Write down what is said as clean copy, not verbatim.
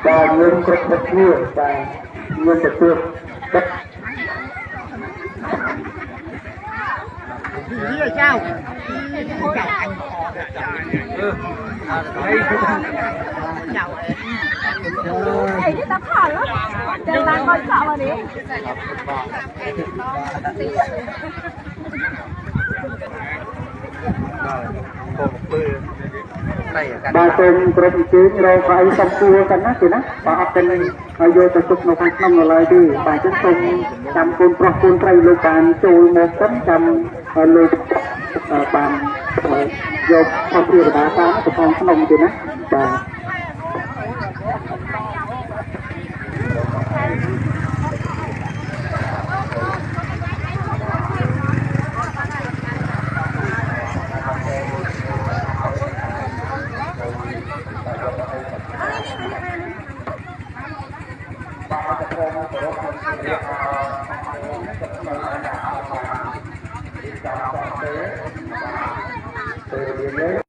và những cái vật nhiều và những cái tuyệt đất chào ấy đi tắm hòn lắm chờ bạn coi sợ vào đi bà tênក្រុមជើងរកឲ្យសំគួរกันណាគេណាបើអត់ទៅឲ្យយកទៅទុកនៅខាងក្នុងឡើយទេបាទចឹងសូមចាំកូនប្រុសកូនស្រីលោកបានចូលមកសិនចាំលោកបានយកផុសភារតាតាមទៅខាងក្នុងទេណាបាទ Từ